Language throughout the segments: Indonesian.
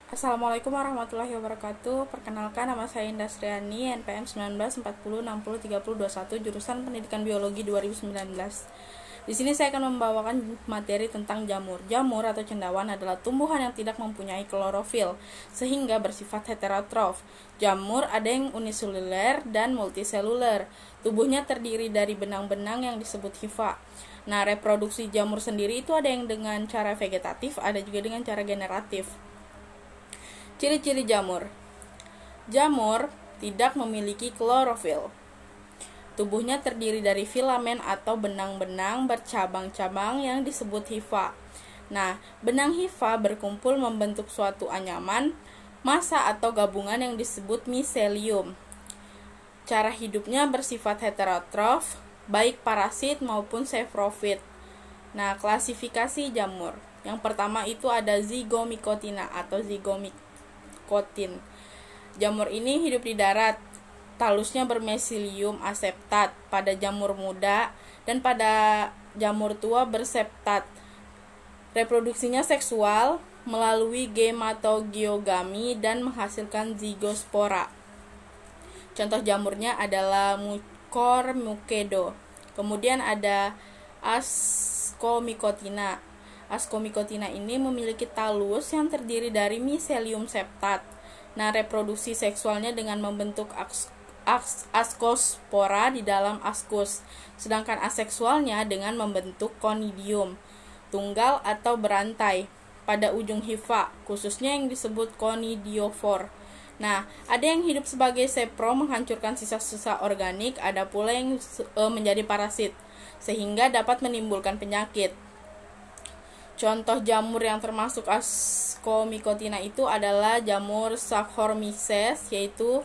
Assalamualaikum warahmatullahi wabarakatuh. Perkenalkan, nama saya Indastriani, NPM 1940603021, jurusan Pendidikan Biologi 2019. Di sini saya akan membawakan materi tentang jamur. Jamur atau cendawan adalah tumbuhan yang tidak mempunyai klorofil, sehingga bersifat heterotrof. Jamur ada yang uniseluler dan multiseluler. Tubuhnya terdiri dari benang-benang yang disebut hifa. Nah, reproduksi jamur sendiri itu ada yang dengan cara vegetatif, ada juga dengan cara generatif. Ciri-ciri jamur. Jamur tidak memiliki klorofil. Tubuhnya terdiri dari filamen atau benang-benang bercabang-cabang yang disebut hifa. Nah, benang hifa berkumpul membentuk suatu anyaman, massa atau gabungan yang disebut miselium. Cara hidupnya bersifat heterotrof, baik parasit maupun saprofit. Nah, klasifikasi jamur. Yang pertama itu ada zygomycotina atau zygomycotin. Jamur ini hidup di darat. Talusnya bermesilium aseptat pada jamur muda dan pada jamur tua berseptat. Reproduksinya seksual melalui gematogeogami dan menghasilkan zigospora. Contoh jamurnya adalah Mucor mucedo. Kemudian ada Ascomycotina. Ascomycotina ini memiliki talus yang terdiri dari miselium septat. Nah, reproduksi seksualnya dengan membentuk askospora di dalam askus, sedangkan aseksualnya dengan membentuk conidium, tunggal atau berantai, pada ujung hifa, khususnya yang disebut conidiofor. Nah, ada yang hidup sebagai sepro menghancurkan sisa-sisa organik, ada pula yang menjadi parasit, sehingga dapat menimbulkan penyakit. Contoh jamur yang termasuk Ascomycotina itu adalah jamur Saccharomyces, yaitu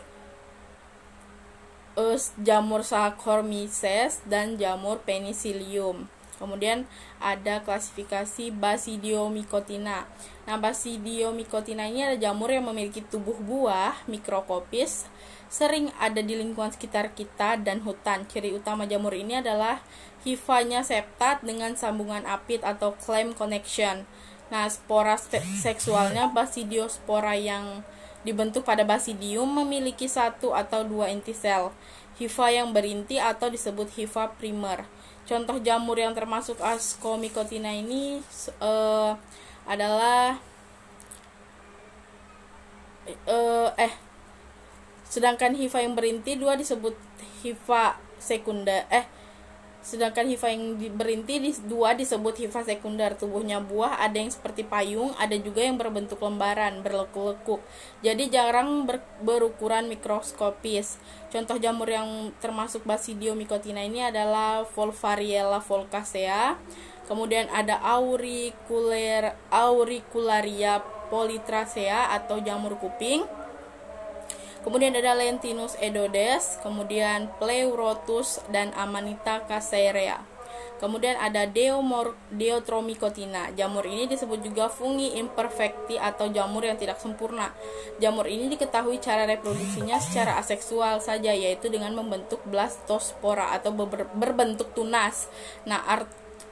jamur Saccharomyces dan jamur Penicillium. Kemudian ada klasifikasi Basidiomycotina. Nah, Basidiomycotina ini adalah jamur yang memiliki tubuh buah mikroskopis, sering ada di lingkungan sekitar kita dan hutan. Ciri utama jamur ini adalah hifanya septat dengan sambungan apit atau clamp connection. Nah, spora seksualnya Basidiospora yang dibentuk pada basidium memiliki satu atau dua inti sel. Hifa yang berinti atau disebut hifa primer. Contoh jamur yang termasuk Ascomycotina ini adalah sedangkan hifa yang berinti dua disebut hifa sekunder. Sedangkan hifa yang berinti dua disebut hifa sekunder. Tubuhnya buah ada yang seperti payung, ada juga yang berbentuk lembaran, berlekuk-lekuk. Jadi jarang berukuran mikroskopis. Contoh jamur yang termasuk Basidiomycotina ini adalah Volvariella volcacea. Kemudian ada Auricularia polytracea atau jamur kuping. Kemudian ada Lentinus edodes, kemudian Pleurotus dan Amanita casearia. Kemudian ada Deutromycotina. Jamur ini disebut juga fungi imperfecti atau jamur yang tidak sempurna. Jamur ini diketahui cara reproduksinya secara aseksual saja, yaitu dengan membentuk blastospora atau berbentuk tunas. Nah,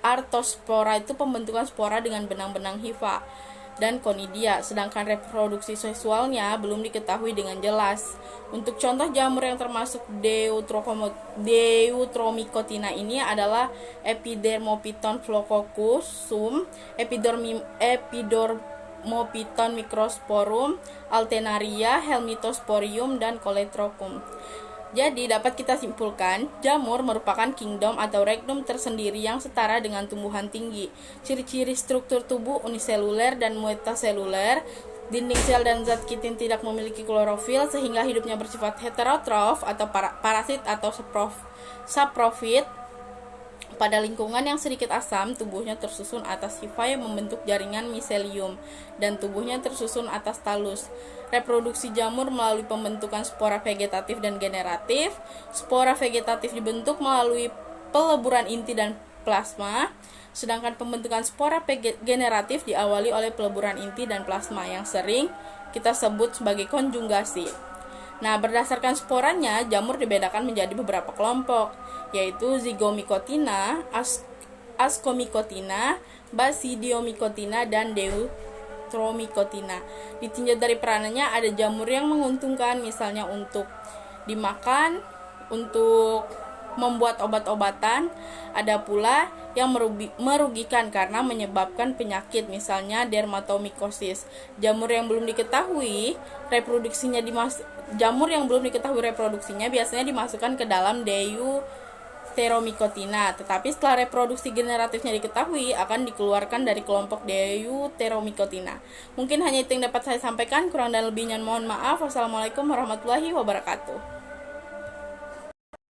artospora itu pembentukan spora dengan benang-benang hifa dan konidia, sedangkan reproduksi seksualnya belum diketahui dengan jelas. Untuk contoh jamur yang termasuk Deutromycotina ini adalah Epidermophyton phlococcusum, Epidermophyton microsporum, Alternaria, Helmithosporium, dan Coletrocum. Jadi dapat kita simpulkan, jamur merupakan kingdom atau regnum tersendiri yang setara dengan tumbuhan tinggi. Ciri-ciri struktur tubuh uniseluler dan metaseluler. Dinding sel dan zat kitin tidak memiliki klorofil sehingga hidupnya bersifat heterotrof atau parasit atau saprofit. Pada lingkungan yang sedikit asam, tubuhnya tersusun atas hifa yang membentuk jaringan miselium dan tubuhnya tersusun atas talus. Reproduksi jamur melalui pembentukan spora vegetatif dan generatif. Spora vegetatif dibentuk melalui peleburan inti dan plasma, sedangkan pembentukan spora generatif diawali oleh peleburan inti dan plasma yang sering kita sebut sebagai konjugasi. Nah, berdasarkan sporanya, jamur dibedakan menjadi beberapa kelompok, yaitu Zygomycotina, Ascomycotina, Basidiomycotina, dan Deuteromicotina. Ditinjau dari peranannya, ada jamur yang menguntungkan, misalnya untuk dimakan, untuk membuat obat-obatan. Ada pula yang merugikan karena menyebabkan penyakit, misalnya dermatomycosis. Jamur yang belum diketahui reproduksinya biasanya dimasukkan ke dalam Deuteromicotina, tetapi setelah reproduksi generatifnya diketahui akan dikeluarkan dari kelompok Deuteromicotina. Mungkin hanya itu yang dapat saya sampaikan, kurang dan lebihnya mohon maaf. Wassalamualaikum warahmatullahi wabarakatuh.